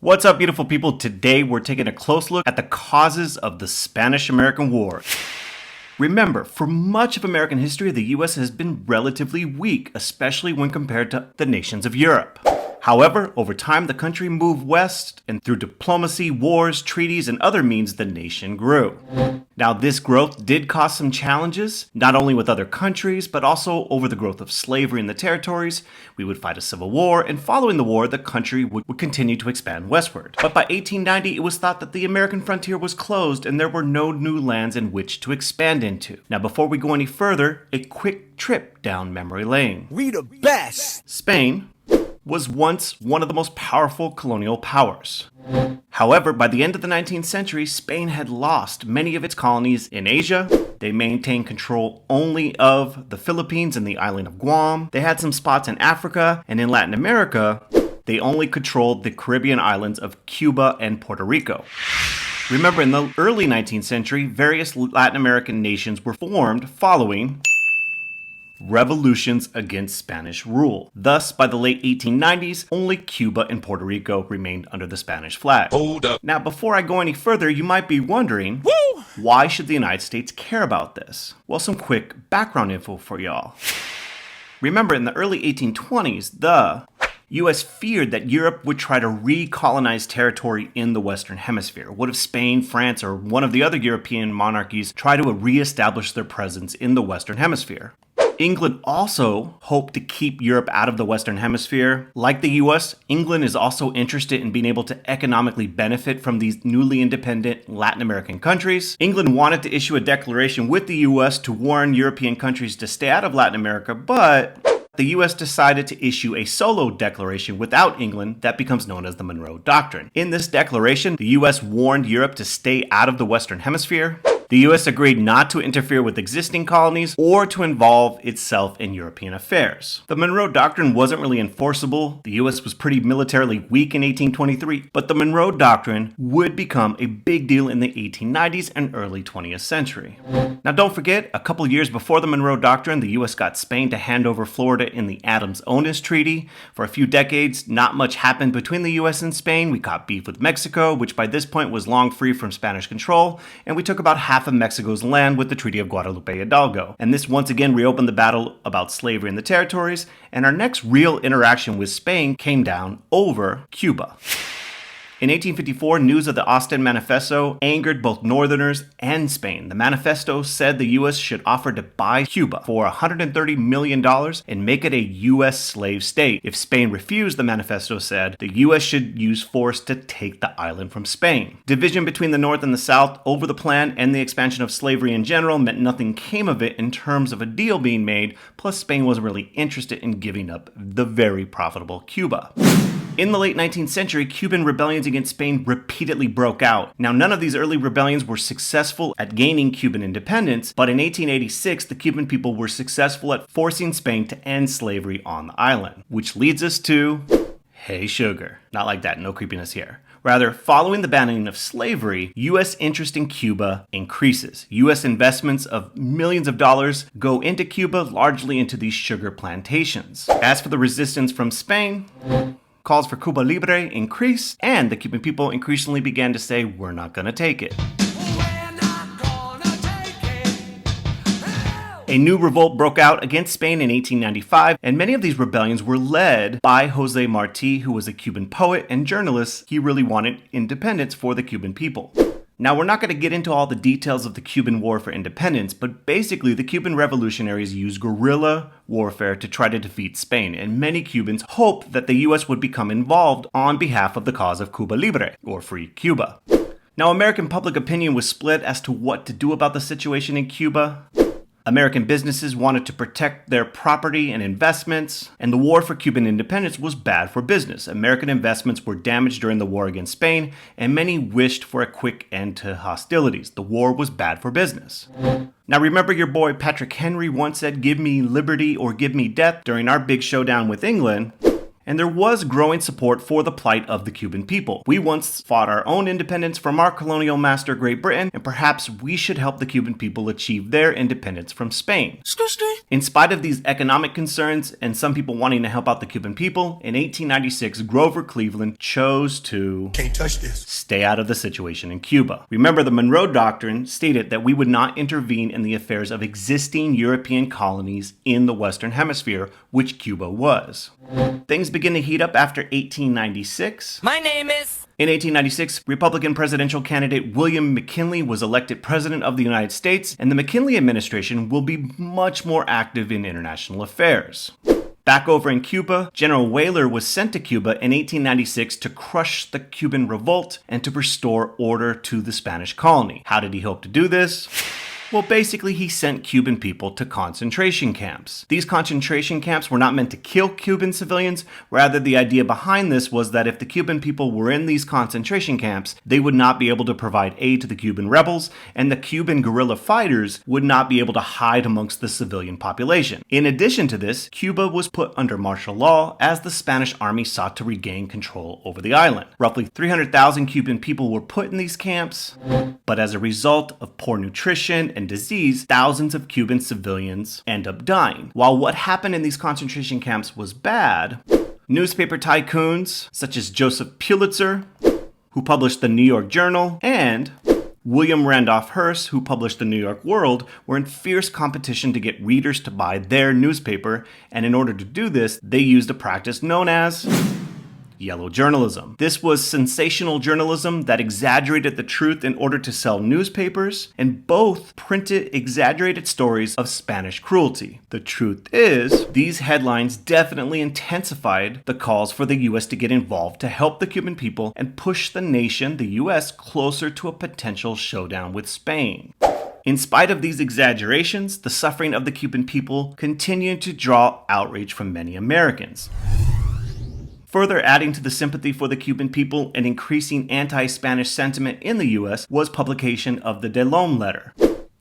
What's up, beautiful people? Today we're taking a close look at the causes of the Spanish-American War. Remember, for much of American history, the US has been relatively weak, especially when compared to the nations of Europe. However, over time, the country moved west, and through diplomacy, wars, treaties, and other means, the nation grew. Now, this growth did cause some challenges, not only with other countries, but also over the growth of slavery in the territories. We would fight a civil war, and following the war, the country would continue to expand westward. But by 1890, it was thought that the American frontier was closed, and there were no new lands in which to expand into. Now, before we go any further, a quick trip down memory lane. We the best! Spain was once one of the most powerful colonial powers. However, by the end of the 19th century, Spain had lost many of its colonies in Asia. They maintained control only of the Philippines and the island of Guam. They had some spots in Africa, and in Latin America, they only controlled the Caribbean islands of Cuba and Puerto Rico. Remember, in the early 19th century, various Latin American nations were formed following revolutions against Spanish rule. Thus, by the late 1890s, only Cuba and Puerto Rico remained under the Spanish flag. Hold up. Now, before I go any further, you might be wondering, why should the United States care about this? Well, some quick background info for y'all. Remember, in the early 1820s, the US feared that Europe would try to recolonize territory in the Western Hemisphere. What if Spain, France, or one of the other European monarchies try to reestablish their presence in the Western Hemisphere? England also hoped to keep Europe out of the Western Hemisphere. Like the US, England is also interested in being able to economically benefit from these newly independent Latin American countries. England wanted to issue a declaration with the US to warn European countries to stay out of Latin America, but the US decided to issue a solo declaration without England that becomes known as the MONROE Doctrine. In this declaration, the US warned Europe to stay out of the Western Hemisphere. The US agreed not to interfere with existing colonies or to involve itself in European affairs. The Monroe Doctrine wasn't really enforceable. The US was pretty militarily weak in 1823, but the Monroe Doctrine would become a big deal in the 1890s and early 20th century. Now, don't forget, a couple years before the Monroe Doctrine, the US got Spain to hand over Florida in the Adams-Onis Treaty. For a few decades, not much happened between the US and Spain. We caught beef with Mexico, which by this point was long free from Spanish control, and we took about half of Mexico's land with the Treaty of Guadalupe Hidalgo. And this once again reopened the battle about slavery in the territories, and our next real interaction with Spain came down over Cuba. In 1854, news of the Ostend Manifesto angered both Northerners and Spain. The manifesto said the U.S. should offer to buy Cuba for $130 million and make it a U.S. slave state. If Spain refused, the manifesto said, the U.S. should use force to take the island from Spain. Division between the North and the South over the plan and the expansion of slavery in general meant nothing came of it in terms of a deal being made, plus Spain wasn't really interested in giving up the very profitable Cuba. In the late 19th century, Cuban rebellions against Spain repeatedly broke out. Now, none of these early rebellions were successful at gaining Cuban independence, but in 1886, the Cuban people were successful at forcing Spain to end slavery on the island. Which leads us to, hey sugar. Not like that, no creepiness here. Rather, following the banning of slavery, U.S. interest in Cuba increases. U.S. investments of millions of dollars go into Cuba, largely into these sugar plantations. As for the resistance from Spain, calls for Cuba Libre increased, and the Cuban people increasingly began to say, we're not gonna take it. A new revolt broke out against Spain in 1895, and many of these rebellions were led by Jose Marti, who was a Cuban poet and journalist. He really wanted independence for the Cuban people. Now, we're not going to get into all the details of the Cuban War for Independence, but basically the Cuban revolutionaries used guerrilla warfare to try to defeat Spain, and many Cubans hoped that the US would become involved on behalf of the cause of Cuba Libre, or Free Cuba. Now, American public opinion was split as to what to do about the situation in Cuba. American businesses wanted to protect their property and investments, and the war for Cuban independence was bad for business. American investments were damaged during the war against Spain, and many wished for a quick end to hostilities. The war was bad for business. Now, remember your boy Patrick Henry once said, give me liberty or give me death during our big showdown with England? and there was growing support for the plight of the Cuban people. We once fought our own independence from our colonial master Great Britain, and perhaps we should help the Cuban people achieve their independence from Spain. In spite of these economic concerns and some people wanting to help out the Cuban people, in 1896 Grover Cleveland chose to can't touch this. Stay out of the situation in Cuba. Remember, the MONROE Doctrine stated that we would not intervene in the affairs of existing European colonies in the Western Hemisphere, which Cuba was. Things begin to heat up after 1896. My name is... In 1896, Republican presidential candidate William McKinley was elected President of the United States, and the McKinley administration will be much more active in international affairs. Back over in Cuba, General Weyler was sent to Cuba in 1896 to crush the Cuban revolt and to restore order to the Spanish colony. How did he hope to do this? Well, basically, he sent Cuban people to concentration camps. These concentration camps were not meant to kill Cuban civilians. Rather, the idea behind this was that if the Cuban people were in these concentration camps, they would not be able to provide aid to the Cuban rebels, and the Cuban guerrilla fighters would not be able to hide amongst the civilian population. In addition to this, Cuba was put under martial law as the Spanish army sought to regain control over the island. Roughly 300,000 Cuban people were put in these camps, but as a result of poor nutrition and disease, thousands of Cuban civilians end up dying. While what happened in these concentration camps was bad, newspaper tycoons such as Joseph Pulitzer, who published the New York Journal, and William Randolph Hearst, who published the New York World, were in fierce competition to get readers to buy their newspaper, and in order to do this, they used a practice known as yellow journalism. This was sensational journalism that exaggerated the truth in order to sell newspapers, and both printed exaggerated stories of Spanish cruelty. The truth is, these headlines definitely intensified the calls for the US to get involved to help the Cuban people and push the nation, the US, closer to a potential showdown with Spain. In spite of these exaggerations, the suffering of the Cuban people continued to draw outrage from many Americans. Further adding to the sympathy for the Cuban people and increasing anti-Spanish sentiment in the US was publication of the De Lôme letter.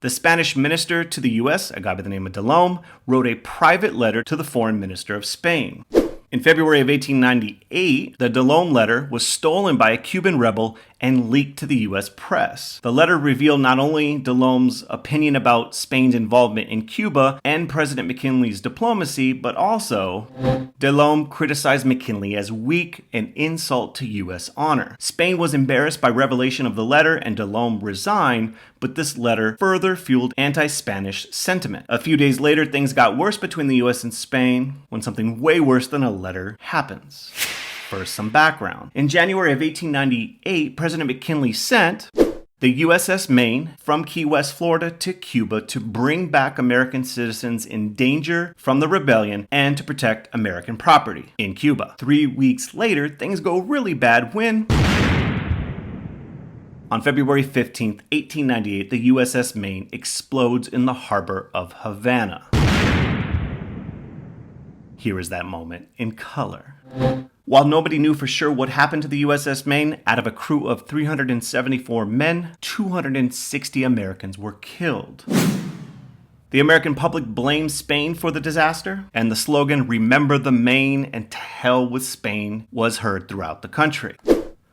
The Spanish minister to the US, a guy by the name of De Lôme, wrote a private letter to the foreign minister of Spain. In February of 1898, the De Lôme letter was stolen by a Cuban rebel and leaked to the US press. The letter revealed not only De Lôme's opinion about Spain's involvement in Cuba and President McKinley's diplomacy, but also De Lôme criticized McKinley as weak, an insult to US honor. Spain was embarrassed by revelation of the letter and De Lôme resigned, but this letter further fueled anti-Spanish sentiment. A few days later, things got worse between the US and Spain when something way worse than a letter happens. First, some background. In January of 1898, President McKinley sent the USS Maine from Key West, Florida to Cuba to bring back American citizens in danger from the rebellion and to protect American property in Cuba. 3 weeks later, things go really bad when on February 15th, 1898, the USS Maine explodes in the harbor of Havana. Here is that moment in color. While nobody knew for sure what happened to the USS Maine, out of a crew of 374 men, 260 Americans were killed. The American public blamed Spain for the disaster, and the slogan, "Remember the Maine and to hell with Spain," was heard throughout the country.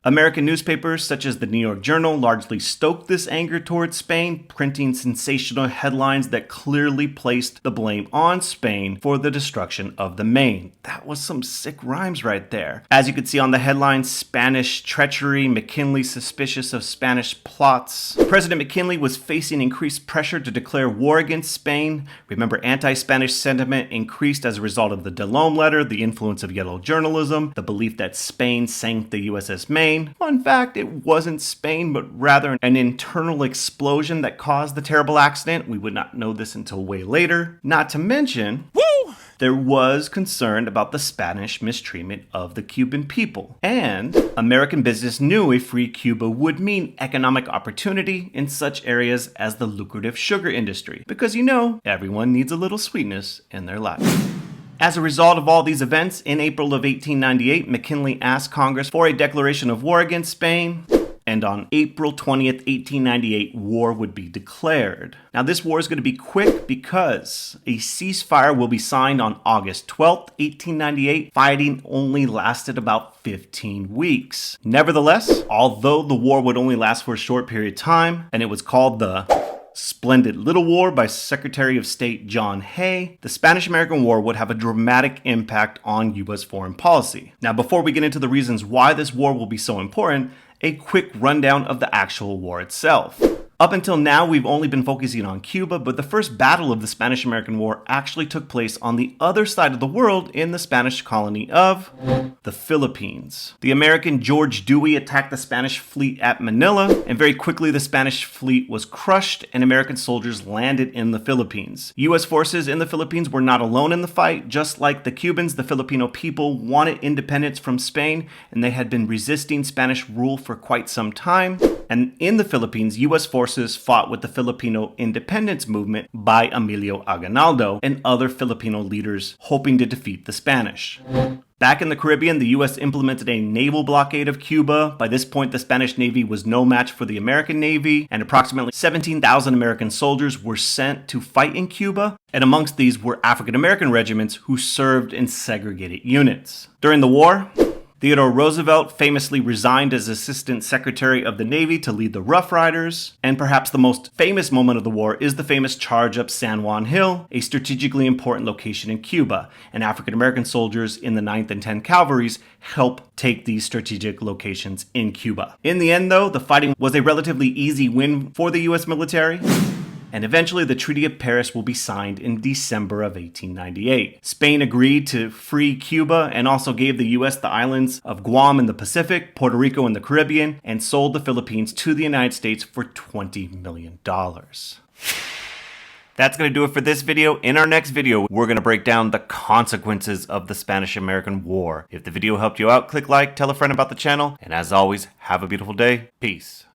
American newspapers such as the New York Journal largely stoked this anger towards Spain, printing sensational headlines that clearly placed the blame on Spain for the destruction of the Maine. That was some sick rhymes right there. As you could see on the headlines, Spanish treachery, McKinley suspicious of Spanish plots. President McKinley was facing increased pressure to declare war against Spain. Remember, anti-Spanish sentiment increased as a result of the De Lôme letter, the influence of yellow journalism, the belief that Spain sank the USS Maine. Fun fact, it wasn't Spain, but rather an internal explosion that caused the terrible accident. We would not know this until way later. Not to mention, there was concern about the Spanish mistreatment of the Cuban people. And American business knew a free Cuba would mean economic opportunity in such areas as the lucrative sugar industry. Because everyone needs a little sweetness in their life. As a result of all these events, in April of 1898, McKinley asked Congress for a declaration of war against Spain. and on April 20th, 1898, war would be declared. Now, this war is going to be quick because a ceasefire will be signed on August 12th, 1898. Fighting only lasted about 15 weeks. Nevertheless, although the war would only last for a short period of time, and it was called the Splendid Little War by Secretary of State John Hay, the Spanish-American War would have a dramatic impact on U.S. foreign policy. Now, before we get into the reasons why this war will be so important, a quick rundown of the actual war itself. Up until now, we've only been focusing on Cuba, but the first battle of the Spanish-American War actually took place on the other side of the world in the Spanish colony of the Philippines. The American George Dewey attacked the Spanish fleet at Manila, and very quickly the Spanish fleet was crushed and American soldiers landed in the Philippines. U.S. forces in the Philippines were not alone in the fight. Just like the Cubans, the Filipino people wanted independence from Spain, and they had been resisting Spanish rule for quite some time. And in the Philippines, U.S. forces fought with the Filipino independence movement by Emilio Aguinaldo and other Filipino leaders hoping to defeat the Spanish. Back in the Caribbean, the U.S. implemented a naval blockade of Cuba. By this point, the Spanish Navy was no match for the American Navy, and approximately 17,000 American soldiers were sent to fight in Cuba, and amongst these were African American regiments who served in segregated units. During the war, Theodore Roosevelt famously resigned as Assistant Secretary of the Navy to lead the Rough Riders, and perhaps the most famous moment of the war is the famous charge up San Juan Hill, a strategically important location in Cuba, and African-American soldiers in the 9th and 10th Cavalries helped take these strategic locations in Cuba. In the end, though, the fighting was a relatively easy win for the U.S. military, and eventually the Treaty of Paris will be signed in December of 1898. Spain agreed to free Cuba and also gave the U.S. the islands of Guam in the Pacific, Puerto Rico in the Caribbean, and sold the Philippines to the United States for $20 million. That's going to do it for this video. In our next video, we're going to break down the consequences of the Spanish-American War. If the video helped you out, click like, tell a friend about the channel, and as always, have a beautiful day. Peace.